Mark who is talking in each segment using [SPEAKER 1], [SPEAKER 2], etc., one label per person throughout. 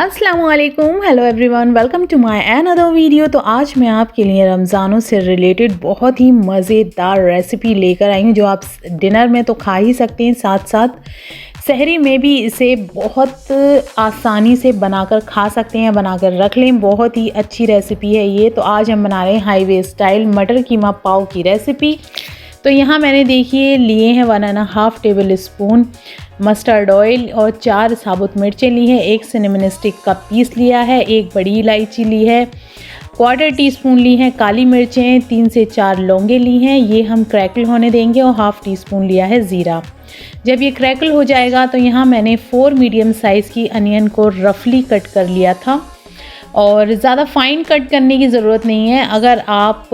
[SPEAKER 1] अस्सलामुअलैकुम, hello everyone, welcome to my another video. तो आज मैं आपके लिए रमज़ानों से रिलेटेड बहुत ही मज़ेदार रेसिपी लेकर आई हूँ जो आप डिनर में तो खा ही सकते हैं, साथ साथ सहरी में भी इसे बहुत आसानी से बनाकर खा सकते हैं, बनाकर रख लें। बहुत ही अच्छी रेसिपी है ये। तो आज हम बना रहे हैं हाईवे स्टाइल मटर कीमा पाव की रेसिपी। तो यहाँ मैंने देखिए लिए हैं 1.5 टेबल स्पून मस्टर्ड ऑयल और 4 साबुत मिर्चें ली हैं, 1 सिनेमन स्टिक का पीस लिया है, 1 बड़ी इलायची ली है, 1/4 टीस्पून ली हैं काली मिर्चें, 3 से 4 लौंगे ली हैं, ये हम क्रैकल होने देंगे, और 1/2 टीस्पून लिया है ज़ीरा। जब ये क्रैकल हो जाएगा तो यहाँ मैंने 4 मीडियम साइज़ की अनियन को रफली कट कर लिया था, और ज़्यादा फाइन कट करने की ज़रूरत नहीं है। अगर आप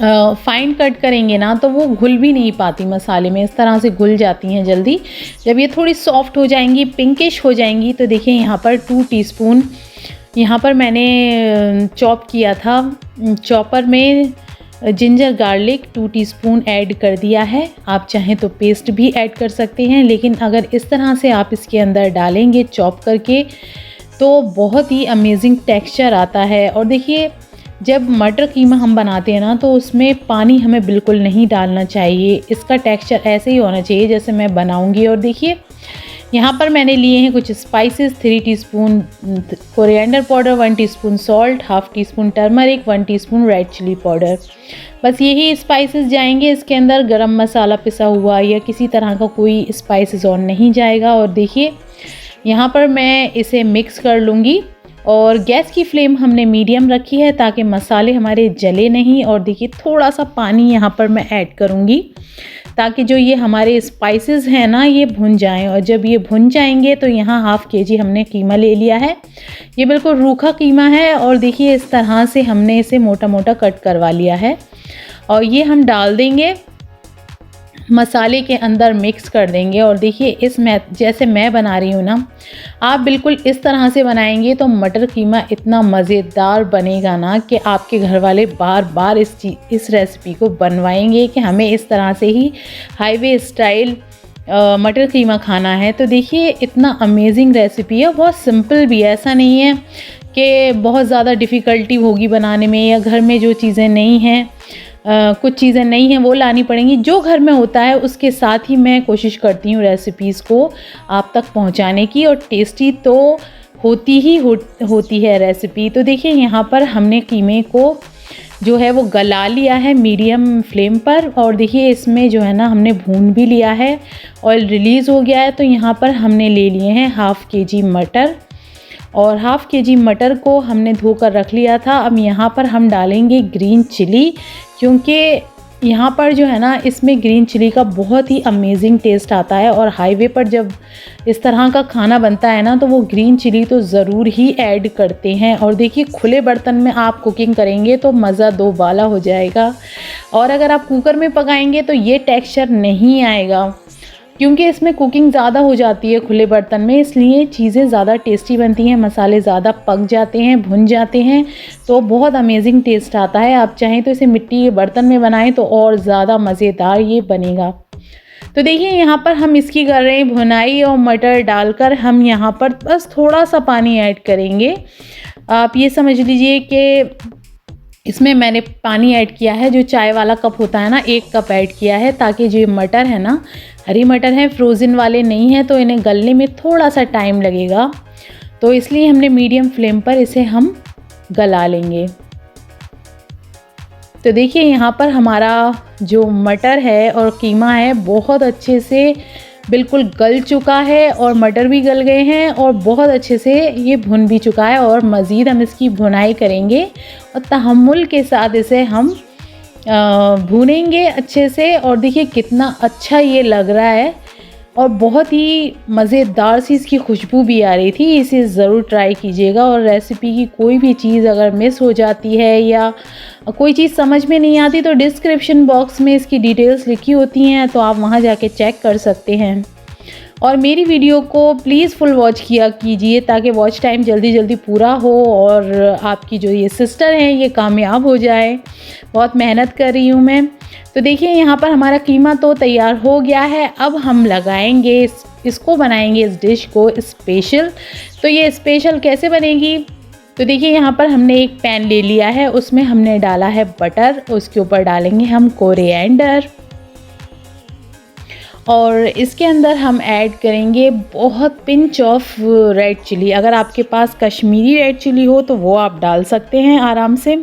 [SPEAKER 1] फ़ाइन कट करेंगे ना तो वो घुल भी नहीं पाती मसाले में, इस तरह से घुल जाती हैं जल्दी। जब ये थोड़ी सॉफ्ट हो जाएंगी, पिंकिश हो जाएंगी, तो देखिए यहाँ पर 2 टीस्पून यहाँ पर मैंने चॉप किया था, चॉपर में जिंजर गार्लिक 2 टीस्पून ऐड कर दिया है। आप चाहें तो पेस्ट भी ऐड कर सकते हैं, लेकिन अगर इस तरह से आप इसके अंदर डालेंगे चॉप करके तो बहुत ही अमेजिंग टेक्सचर आता है। और देखिए जब मटर कीमा हम बनाते हैं ना तो उसमें पानी हमें बिल्कुल नहीं डालना चाहिए, इसका टेक्सचर ऐसे ही होना चाहिए जैसे मैं बनाऊंगी। और देखिए यहाँ पर मैंने लिए हैं कुछ spices, 3 teaspoon coriander powder, 1 teaspoon salt, 1/2 teaspoon turmeric, 1 teaspoon red chilli powder. बस यही स्पाइसेस जाएंगे इसके अंदर, गरम मसाला पिसा हुआ या किसी तरह का कोई स्पाइसेस और नहीं जाएगा। और देखिए यहाँ पर मैं इसे मिक्स कर लूँगी, और गैस की फ्लेम हमने मीडियम रखी है ताकि मसाले हमारे जले नहीं। और देखिए थोड़ा सा पानी यहाँ पर मैं ऐड करूँगी ताकि जो ये हमारे स्पाइसेस हैं ना ये भुन जाएं। और जब ये भुन जाएंगे तो यहाँ 1/2 केजी हमने कीमा ले लिया है, ये बिल्कुल रूखा कीमा है। और देखिए इस तरह से हमने इसे मोटा मोटा कट करवा लिया है, और ये हम डाल देंगे मसाले के अंदर, मिक्स कर देंगे। और देखिए जैसे मैं बना रही हूँ ना, आप बिल्कुल इस तरह से बनाएंगे तो मटर कीमा इतना मज़ेदार बनेगा ना कि आपके घर वाले बार बार इस रेसिपी को बनवाएंगे कि हमें इस तरह से ही हाईवे स्टाइल मटर कीमा खाना है। तो देखिए इतना अमेजिंग रेसिपी है, बहुत सिंपल भी है, ऐसा नहीं है कि बहुत ज़्यादा डिफ़िकल्टी होगी बनाने में, या घर में जो चीज़ें नहीं हैं, कुछ चीज़ें नहीं हैं वो लानी पड़ेंगी। जो घर में होता है उसके साथ ही मैं कोशिश करती हूँ रेसिपीज़ को आप तक पहुँचाने की, और टेस्टी तो होती है रेसिपी। तो देखिए यहाँ पर हमने कीमे को जो है वो गला लिया है मीडियम फ्लेम पर, और देखिए इसमें जो है ना हमने भून भी लिया है, ऑयल रिलीज़ हो गया है। तो यहाँ पर हमने ले लिए हैं 1/2 केजी मटर, और 1/2 केजी मटर को हमने धोकर रख लिया था। अब यहाँ पर हम डालेंगे ग्रीन चिली, क्योंकि यहाँ पर जो है ना इसमें ग्रीन चिली का बहुत ही अमेजिंग टेस्ट आता है। और हाईवे पर जब इस तरह का खाना बनता है ना तो वो ग्रीन चिली तो ज़रूर ही ऐड करते हैं। और देखिए खुले बर्तन में आप कुकिंग करेंगे तो मज़ा दो बाला हो जाएगा, और अगर आप कुकर में पकाएंगे तो ये टेक्सचर नहीं आएगा, क्योंकि इसमें कुकिंग ज़्यादा हो जाती है खुले बर्तन में, इसलिए चीज़ें ज़्यादा टेस्टी बनती हैं, मसाले ज़्यादा पक जाते हैं, भुन जाते हैं, तो बहुत अमेजिंग टेस्ट आता है। आप चाहें तो इसे मिट्टी के बर्तन में बनाएं तो और ज़्यादा मज़ेदार ये बनेगा। तो देखिए यहाँ पर हम इसकी कर रहे हैं भुनाई, और मटर डालकर हम यहाँ पर बस थोड़ा सा पानी ऐड करेंगे। आप ये समझ लीजिए कि इसमें मैंने पानी ऐड किया है, जो चाय वाला कप होता है ना, 1 कप ऐड किया है, ताकि जो मटर है ना, हरी मटर है, फ्रोज़न वाले नहीं हैं, तो इन्हें गलने में थोड़ा सा टाइम लगेगा, तो इसलिए हमने मीडियम फ्लेम पर इसे हम गला लेंगे। तो देखिए यहाँ पर हमारा जो मटर है और कीमा है बहुत अच्छे से बिल्कुल गल चुका है, और मटर भी गल गए हैं, और बहुत अच्छे से ये भुन भी चुका है। और मज़ीद हम इसकी भुनाई करेंगे और तहम्मुल के साथ इसे हम भूनेंगे अच्छे से। और देखिए कितना अच्छा ये लग रहा है, और बहुत ही मज़ेदार सी इसकी खुशबू भी आ रही थी। इसे ज़रूर ट्राई कीजिएगा। और रेसिपी की कोई भी चीज़ अगर मिस हो जाती है या कोई चीज़ समझ में नहीं आती तो डिस्क्रिप्शन बॉक्स में इसकी डिटेल्स लिखी होती हैं, तो आप वहां जाके चेक कर सकते हैं। और मेरी वीडियो को प्लीज़ फुल वॉच किया कीजिए ताकि वॉच टाइम जल्दी जल्दी पूरा हो, और आपकी जो ये सिस्टर हैं ये कामयाब हो जाए। बहुत मेहनत कर रही हूँ मैं। तो देखिए यहाँ पर हमारा कीमा तो तैयार हो गया है। अब हम लगाएंगे इस इसको बनाएंगे, इस डिश को स्पेशल। तो ये स्पेशल कैसे बनेगी, तो देखिए यहाँ पर हमने एक पैन ले लिया है, उसमें हमने डाला है बटर, उसके ऊपर डालेंगे हम कोरिएंडर और इसके अंदर हम ऐड करेंगे बहुत पिंच ऑफ रेड चिली। अगर आपके पास कश्मीरी रेड चिली हो तो वो आप डाल सकते हैं आराम से।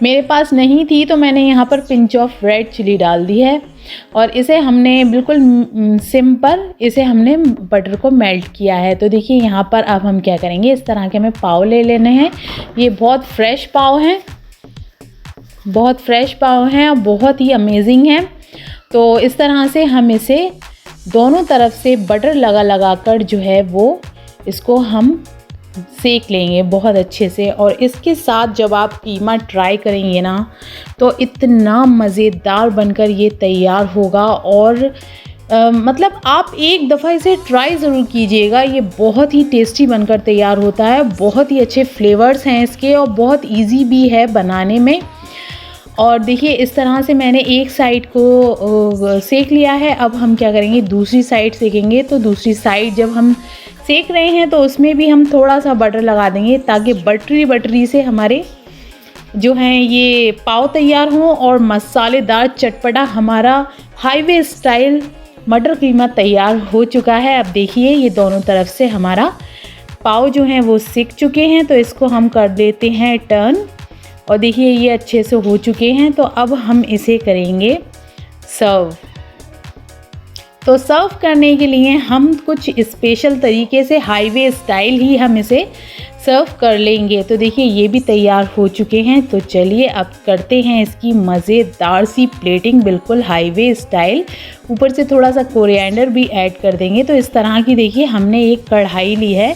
[SPEAKER 1] मेरे पास नहीं थी तो मैंने यहाँ पर पिंच ऑफ रेड चिली डाल दी है और इसे हमने बिल्कुल सिंपल इसे हमने बटर को मेल्ट किया है। तो देखिए यहाँ पर अब हम क्या करेंगे, इस तरह के हमें पाव ले लेने हैं। ये बहुत फ्रेश पाव हैं, बहुत फ्रेश पाव हैं और बहुत ही अमेजिंग हैं। तो इस तरह से हम इसे दोनों तरफ से बटर लगा लगा कर जो है वो इसको हम सेक लेंगे बहुत अच्छे से। और इसके साथ जब आप कीमा ट्राई करेंगे ना तो इतना मज़ेदार बनकर ये तैयार होगा और मतलब आप एक दफ़ा इसे ट्राई ज़रूर कीजिएगा। ये बहुत ही टेस्टी बनकर तैयार होता है, बहुत ही अच्छे फ्लेवर्स हैं इसके और बहुत इजी भी है बनाने में। और देखिए इस तरह से मैंने एक साइड को सेक लिया है। अब हम क्या करेंगे, दूसरी साइड सेकेंगे। तो दूसरी साइड जब हम सेक रहे हैं तो उसमें भी हम थोड़ा सा बटर लगा देंगे ताकि बटरी बटरी से हमारे जो हैं ये पाव तैयार हों और मसालेदार चटपटा हमारा हाईवे स्टाइल मटर कीमा तैयार हो चुका है। अब देखिए ये दोनों तरफ से हमारा पाव जो हैं वो सिक चुके हैं, तो इसको हम कर देते हैं टर्न और देखिए ये अच्छे से हो चुके हैं। तो अब हम इसे करेंगे सर्व। तो सर्व करने के लिए हम कुछ स्पेशल तरीके से हाईवे स्टाइल ही हम इसे सर्व कर लेंगे। तो देखिए ये भी तैयार हो चुके हैं। तो चलिए अब करते हैं इसकी मज़ेदार सी प्लेटिंग बिल्कुल हाईवे स्टाइल। ऊपर से थोड़ा सा कोरिएंडर भी ऐड कर देंगे। तो इस तरह की देखिए हमने एक कढ़ाई ली है,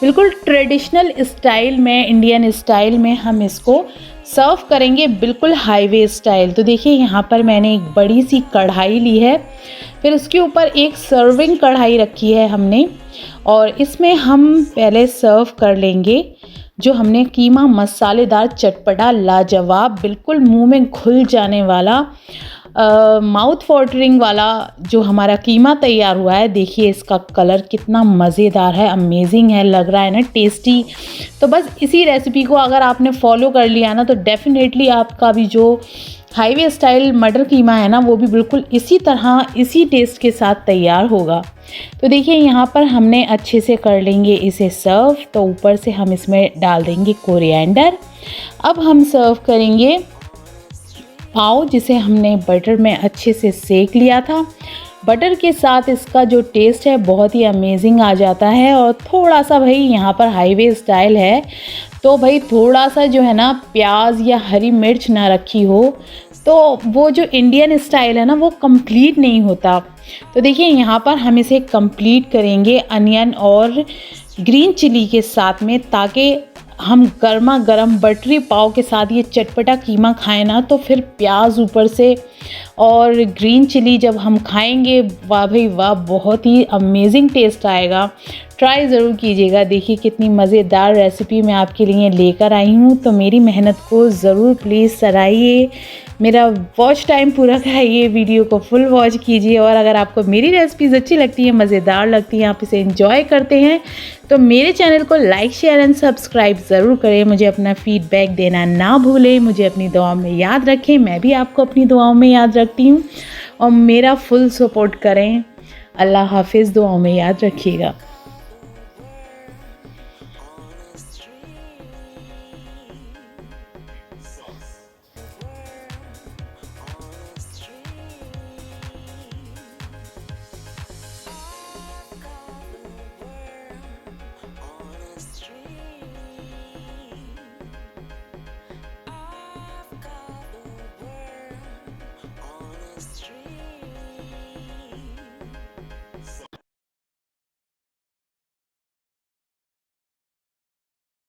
[SPEAKER 1] बिल्कुल ट्रेडिशनल स्टाइल में, इंडियन स्टाइल में हम इसको सर्व करेंगे बिल्कुल हाईवे स्टाइल। तो देखिए यहाँ पर मैंने एक बड़ी सी कढ़ाई ली है, फिर उसके ऊपर एक सर्विंग कढ़ाई रखी है हमने और इसमें हम पहले सर्व कर लेंगे जो हमने कीमा मसालेदार चटपटा लाजवाब बिल्कुल मुंह में घुल जाने वाला माउथ वाटरिंग वाला जो हमारा कीमा तैयार हुआ है। देखिए इसका कलर कितना मज़ेदार है, अमेजिंग है, लग रहा है ना टेस्टी। तो बस इसी रेसिपी को अगर आपने फॉलो कर लिया ना तो डेफिनेटली आपका भी जो हाईवे स्टाइल मटर कीमा है ना वो भी बिल्कुल इसी तरह इसी टेस्ट के साथ तैयार होगा। तो देखिए यहाँ पर हमने अच्छे से कर लेंगे इसे सर्व। तो ऊपर से हम इसमें डाल देंगे कोरिएंडर। अब हम सर्व करेंगे पाव जिसे हमने बटर में अच्छे से सेक लिया था। बटर के साथ इसका जो टेस्ट है बहुत ही अमेजिंग आ जाता है। और थोड़ा सा भाई यहाँ पर हाईवे स्टाइल है तो भाई थोड़ा सा जो है ना प्याज या हरी मिर्च ना रखी हो तो वो जो इंडियन स्टाइल है ना वो कंप्लीट नहीं होता। तो देखिए यहाँ पर हम इसे कंप्लीट करेंगे अनियन और ग्रीन चिली के साथ में, ताकि हम गर्मा गर्म बटरी पाव के साथ ये चटपटा कीमा खाएं ना तो फिर प्याज ऊपर से और ग्रीन चिली जब हम खाएंगे, वाह भाई वाह, बहुत ही अमेजिंग टेस्ट आएगा। ट्राई ज़रूर कीजिएगा। देखिए कितनी मज़ेदार रेसिपी मैं आपके लिए लेकर आई हूँ। तो मेरी मेहनत को ज़रूर प्लीज़ सराहिए, मेरा वॉच टाइम पूरा कराइए, वीडियो को फुल वॉच कीजिए। और अगर आपको मेरी रेसिपीज़ अच्छी लगती हैं, मज़ेदार लगती हैं, आप इसे एंजॉय करते हैं तो मेरे चैनल को लाइक शेयर एंड सब्सक्राइब ज़रूर करें। मुझे अपना फीडबैक देना ना भूलें, मुझे अपनी दुआओं में याद रखें, मैं भी आपको अपनी दुआओं में याद रखती हूँ और मेरा फुल सपोर्ट करें। अल्लाह हाफिज़, दुआओं में याद रखिएगा।
[SPEAKER 2] Street.